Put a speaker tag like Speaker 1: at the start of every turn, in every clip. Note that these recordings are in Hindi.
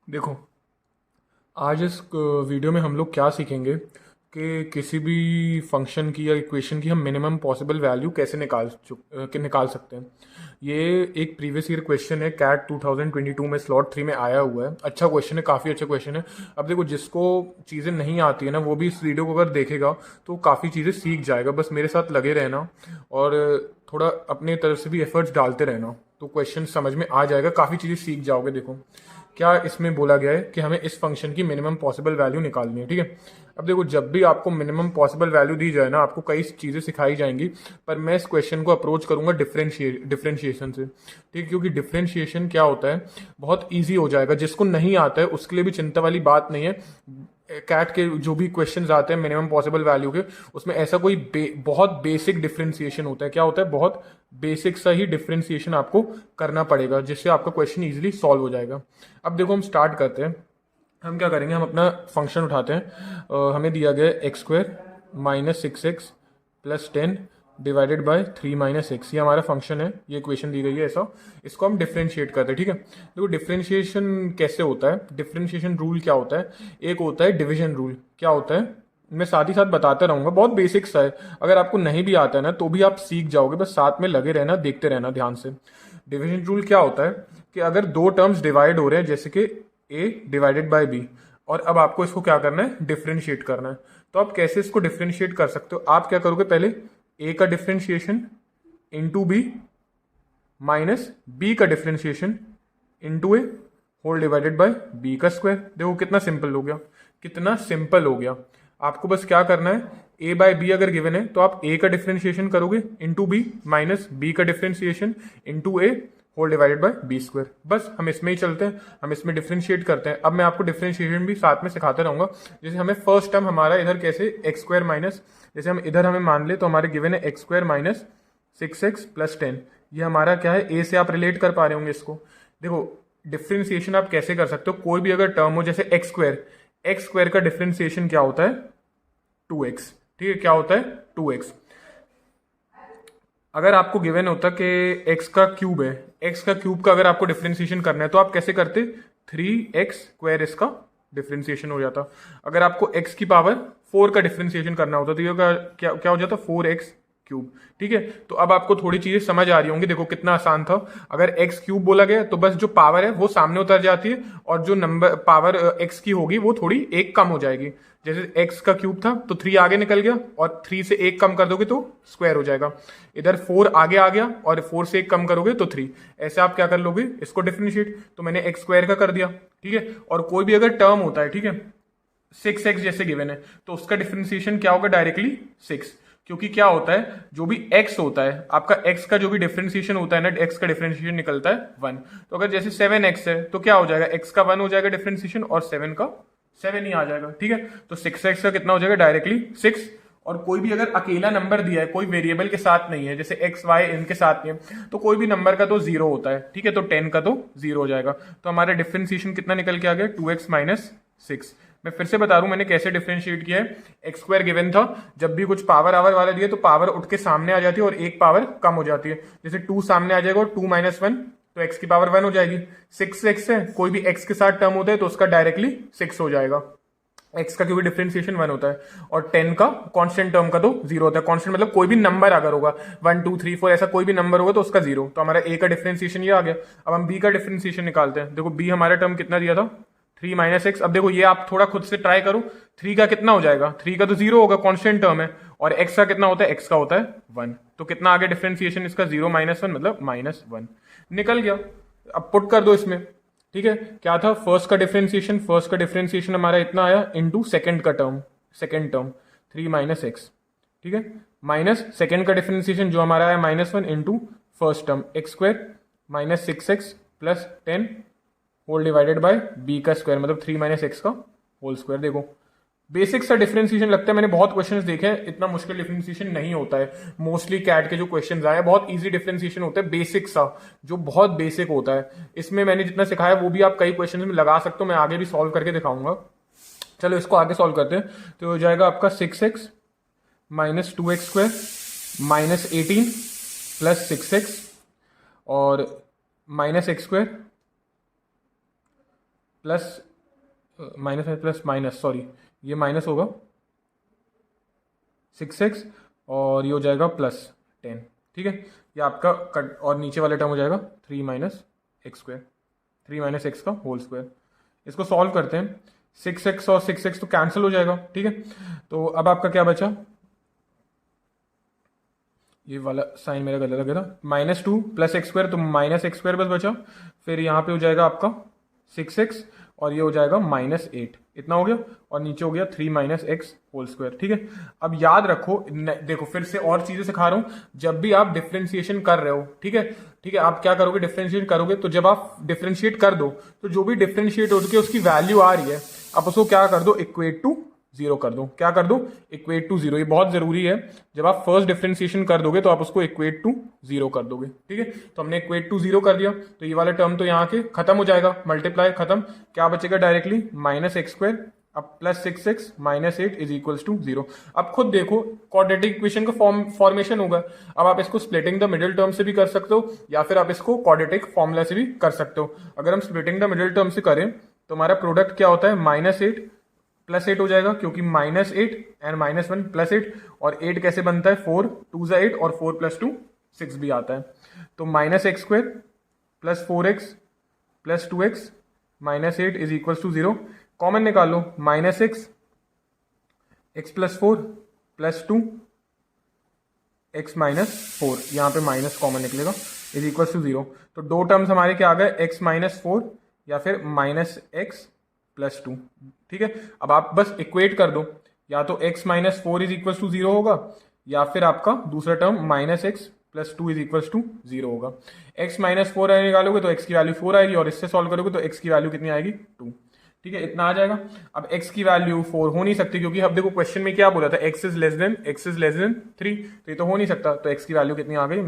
Speaker 1: देखो, आज इस वीडियो में हम लोग क्या सीखेंगे कि किसी भी फंक्शन की या इक्वेशन की हम मिनिमम पॉसिबल वैल्यू कैसे निकाल सकते हैं। ये एक प्रीवियस ईयर क्वेश्चन है, कैट 2022 में स्लॉट 3 में आया हुआ है। अच्छा क्वेश्चन है, काफ़ी अच्छा क्वेश्चन है। अब देखो, जिसको चीज़ें नहीं आती है ना, वो भी इस वीडियो को अगर देखेगा तो काफ़ी चीज़ें सीख जाएगा। बस मेरे साथ लगे रहना और थोड़ा अपने तरफ से भी एफर्ट्स डालते रहना, तो क्वेश्चन समझ में आ जाएगा, काफ़ी चीज़ें सीख जाओगे। देखो क्या इसमें बोला गया है कि हमें इस फंक्शन की मिनिमम पॉसिबल वैल्यू निकालनी है, ठीक है। अब देखो, जब भी आपको मिनिमम पॉसिबल वैल्यू दी जाए ना, आपको कई चीज़ें सिखाई जाएंगी, पर मैं इस क्वेश्चन को अप्रोच करूंगा डिफरेंशिएशन से, ठीक है। क्योंकि डिफरेंशिएशन क्या होता है, बहुत ईजी हो जाएगा। जिसको नहीं आता है उसके लिए भी चिंता वाली बात नहीं है। कैट के जो भी क्वेश्चंस आते हैं मिनिमम पॉसिबल वैल्यू के, उसमें ऐसा कोई बहुत बेसिक डिफरेंशिएशन होता है। क्या होता है, बहुत बेसिक सा ही डिफरेंशिएशन आपको करना पड़ेगा, जिससे आपका क्वेश्चन इजीली सॉल्व हो जाएगा। अब देखो, हम स्टार्ट करते हैं। हम क्या करेंगे, हम अपना फंक्शन उठाते हैं। हमें दिया गया है x square minus 6x plus 10 divided by 3 minus x. ये हमारा फंक्शन है, ये इक्वेशन दी गई है ऐसा। इसको हम डिफ्रेंशिएट करते हैं, ठीक है। देखो, डिफ्रेंशिएशन कैसे होता है, डिफ्रेंशिएशन रूल क्या होता है। एक होता है डिवीजन रूल। क्या होता है, मैं साथ ही साथ बताता रहूंगा, बहुत बेसिक सा है। अगर आपको नहीं भी आता है ना तो भी आप सीख जाओगे, बस साथ में लगे रहना, देखते रहना ध्यान से। डिवीजन रूल क्या होता है कि अगर दो टर्म्स डिवाइड हो रहे हैं, जैसे कि ए डिवाइडेड बाय बी, और अब आपको इसको क्या करना है, डिफ्रेंशिएट करना है। तो आप कैसे इसको डिफ्रेंशिएट कर सकते हो, आप क्या करोगे, पहले ए का differentiation into B minus B का differentiation into A whole divided by B का स्क्वायर। देखो कितना सिंपल हो गया, कितना सिंपल हो गया। आपको बस क्या करना है, ए बाय बी अगर गिवन है तो आप ए का डिफ्रेंशिएशन करोगे इंटू बी माइनस बी का differentiation into A whole divided by B square. बस हम इसमें ही चलते हैं, हम इसमें डिफ्रेंशिएट करते हैं। अब मैं आपको डिफ्रेंशिएशन भी साथ में सिखाते रहूंगा। जैसे हमें फर्स्ट टर्म हमारा इधर कैसे एक्स स्क्वायर माइनस, जैसे हम इधर हमें मान ले तो हमारे गिवन है x square minus 6x plus 10। ये हमारा क्या है, ए से आप रिलेट कर पा रहे होंगे इसको। देखो, डिफ्रेंसिएशन आप कैसे कर सकते हो, कोई भी अगर टर्म हो जैसे एक्स स्क्वायर का डिफ्रेंसिएशन क्या होता है, 2x, ठीक है। क्या होता है, 2x। अगर आपको गिवन होता कि x का क्यूब है, x का क्यूब का अगर आपको डिफ्रेंसिएशन करना है तो आप कैसे करते, 3x स्क्वायर इसका डिफ्रेंसिएशन हो जाता। अगर आपको x की पावर 4 का डिफ्रेंसिएशन करना होता तो ये क्या क्या हो जाता, 4x क्यूब, ठीक है। तो अब आपको थोड़ी चीजें समझ आ रही होंगी। देखो कितना आसान था। अगर एक्स क्यूब बोला गया तो बस जो पावर है वो सामने उतर जाती है, और जो नंबर पावर एक्स की होगी वो थोड़ी एक कम हो जाएगी। जैसे एक्स का क्यूब था तो 3 आगे निकल गया, और 3 से एक कम कर दोगे तो स्क्वायर हो जाएगा। इधर 4 आगे आ गया, और 4 से एक कम करोगे तो 3। ऐसे आप क्या कर लोगे, इसको डिफरेंशिएट। तो मैंने एक्स स्क्वायर का कर दिया, ठीक है। और कोई भी अगर टर्म होता है, ठीक है, 6x जैसे गिवन है तो उसका डिफरेंशिएशन क्या होगा, डायरेक्टली 6। क्योंकि क्या होता है, जो भी x होता है आपका, x का जो भी डिफरेंशिएशन होता है ना, x का डिफरेंशिएशन निकलता है 1। तो अगर जैसे 7x है तो क्या हो जाएगा, x का 1 हो जाएगा डिफरेंशिएशन, और 7 का 7 ही आ जाएगा, ठीक है। तो 6x का कितना हो जाएगा, डायरेक्टली 6। और कोई भी अगर अकेला नंबर दिया है, कोई वेरिएबल के साथ नहीं है, जैसे एक्स वाई इनके साथ नहीं है, तो कोई भी नंबर का तो जीरो होता है, ठीक है। तो 10 का तो जीरो हो जाएगा। तो हमारा डिफरेंशिएशन कितना निकल के आ गया, 2x माइनस 6। मैं फिर से बता रहा हूं मैंने कैसे डिफरेंशिएट किया है। एक्स स्क्वायर गिवन था, जब भी कुछ पावर आवर वाला दिए तो पावर उठ के सामने आ जाती है और एक पावर कम हो जाती है। जैसे 2 सामने आ जाएगा और 2 माइनस 1, तो x की पावर 1 हो जाएगी। 6x है, कोई भी x के साथ टर्म होता है तो उसका डायरेक्टली 6 हो जाएगा। x का क्योंकि डिफरेंशिएशन 1 होता है, और 10 का कांस्टेंट टर्म का तो 0 होता है। कांस्टेंट मतलब कोई भी नंबर अगर होगा 1 2 3 4 ऐसा कोई भी नंबर होगा तो उसका 0। तो हमारा a का डिफरेंशिएशन ये आ गया। अब हम b का डिफरेंशिएशन निकालते हैं। देखो b हमारा टर्म कितना दिया था, 3 माइनस एक्स। अब देखो ये आप थोड़ा खुद से ट्राई करो, 3 का कितना हो जाएगा, 3 का तो 0 होगा, कांस्टेंट टर्म है। और x का कितना होता है, x का होता है 1। तो कितना आ गया डिफरेंशिएशन इसका, 0 माइनस 1 मतलब माइनस 1 निकल गया। अब पुट कर दो इसमें, ठीक है। क्या था, फर्स्ट का डिफरेंशिएशन हमारा इतना आया इंटू सेकंड का term, second term 3 minus x, ठीक है, माइनस सेकंड का डिफरेंशिएशन जो हमारा आया -1 into first term X square minus 6x plus 10 whole divided by B का स्क्वायर, मतलब 3 माइनस एक्स का होल स्क्वायर। देखो बेसिक सा डिफरेंशिएशन लगता है, मैंने बहुत क्वेश्चंस देखे हैं, इतना मुश्किल डिफरेंशिएशन नहीं होता है। मोस्टली कैट के जो क्वेश्चंस आए बहुत इजी डिफरेंशिएशन होता है, बेसिक सा, जो बहुत बेसिक होता है। इसमें मैंने जितना सिखाया वो भी आप कई क्वेश्चंस में लगा सकते हो, मैं आगे भी सॉल्व करके दिखाऊंगा। चलो इसको आगे सॉल्व करते हैं। तो हो जाएगा आपका 6x minus 2x square minus 18 plus 6x और minus x square plus minus में प्लस माइनस, सॉरी ये माइनस होगा 6x और ये हो जाएगा प्लस 10, ठीक है। ये आपका कट और नीचे वाला टर्म हो जाएगा 3 minus x square, 3 minus X का होल स्क्वायर। इसको सॉल्व करते हैं, 6x और 6x तो कैंसिल हो जाएगा, ठीक है। तो अब आपका क्या बचा, ये वाला साइन मेरा गलत लगा था, -2 प्लस एक्स स्क्वायर, तो माइनस एक्स स्क्वायर बस बचा। फिर यहाँ पे हो जाएगा आपका 6x और ये हो जाएगा -8, इतना हो गया। और नीचे हो गया 3 माइनस एक्स होल स्क्वायर, ठीक है। अब याद रखो, देखो फिर से और चीजें सिखा रहा हूं, जब भी आप डिफ्रेंशिएशन कर रहे हो, ठीक है, ठीक है, आप क्या करोगे, डिफ्रेंशिएट करोगे, तो जब आप डिफ्रेंशिएट कर दो तो जो भी डिफ्रेंशिएट होकर उसकी वैल्यू आ रही है, आप उसको क्या कर दो, इक्वेट टू 0 कर दो। क्या कर दो, इक्वेट टू 0। ये बहुत जरूरी है, जब आप फर्स्ट डिफरेंशिएशन कर दोगे तो आप उसको इक्वेट टू 0 कर दोगे, ठीक है। तो हमने इक्वेट टू 0 कर दिया, तो ये वाला टर्म तो यहाँ के खत्म हो जाएगा, मल्टीप्लाई खत्म, क्या बचेगा डायरेक्टली -x², अब plus 6x -8 is equals to 0। अब खुद देखो क्वाड्रेटिक इक्वेशन का फॉर्मेशन होगा। अब आप इसको स्प्लिटिंग द मिडिल टर्म से भी कर सकते हो, या फिर आप इसको क्वाड्रेटिक फॉर्मूला से भी कर सकते हो। अगर हम स्प्लिटिंग द मिडिल टर्म से करें तो हमारा प्रोडक्ट क्या होता है, -8 प्लस 8 हो जाएगा, क्योंकि -8 एंड -1 प्लस 8, और 8 कैसे बनता है, 4 2 8 और 4 + 2 6 भी आता है। तो -x² plus 4x plus 2x -8 is equal to 0। Common निकालो, -x x plus 4 plus 2 x -4, यहाँ पे माइनस कॉमन निकलेगा, इज इक्वल टू 0। तो दो टर्म्स हमारे क्या आ गए, x -4 या फिर -x प्लस 2, ठीक है। अब आप बस इक्वेट कर दो, या तो x -4 इज इक्वल टू 0 होगा, या फिर आपका दूसरा term -x plus 2 is equal to 0 होगा। x -4 निकालोगे तो x की वैल्यू 4 आएगी, और इससे सॉल्व करोगे तो x की वैल्यू कितनी आएगी, 2, ठीक है, इतना आ जाएगा। अब x की वैल्यू 4 हो नहीं सकती, क्योंकि अब देखो क्वेश्चन में क्या बोला था, x इज लेस देन 3, तो ये तो हो नहीं सकता, तो x की वैल्यू कितनी आ गई,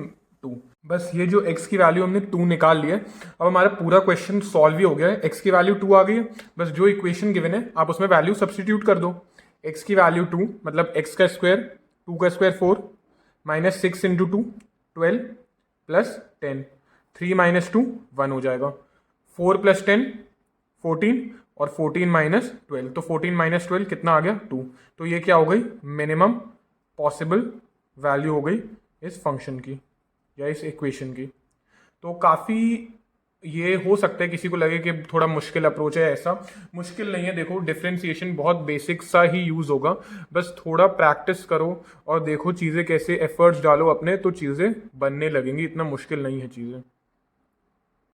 Speaker 1: 2। बस ये जो x की वैल्यू हमने 2 निकाल लिया है, अब हमारा पूरा क्वेश्चन सॉल्व ही हो गया है। x की वैल्यू 2 आ गई है, बस जो इक्वेशन गिवन है आप उसमें वैल्यू सब्सटीट्यूट कर दो। x की वैल्यू 2 मतलब x का स्क्वायर, 2 का स्क्वायर 4, -6 × 2 12 प्लस 10, 3 - 2 1 हो जाएगा, 4 + 10 14, और 14 - 12, तो 14 - 12 कितना आ गया, 2। तो ये क्या हो गई, मिनिमम पॉसिबल वैल्यू हो गई इस फंक्शन की या इस इक्वेशन की। तो काफ़ी ये हो सकता है किसी को लगे कि थोड़ा मुश्किल अप्रोच है, ऐसा मुश्किल नहीं है। देखो डिफरेंशिएशन बहुत बेसिक सा ही यूज़ होगा, बस थोड़ा प्रैक्टिस करो और देखो चीज़ें कैसे, एफर्ट्स डालो अपने, तो चीज़ें बनने लगेंगी, इतना मुश्किल नहीं है चीज़ें।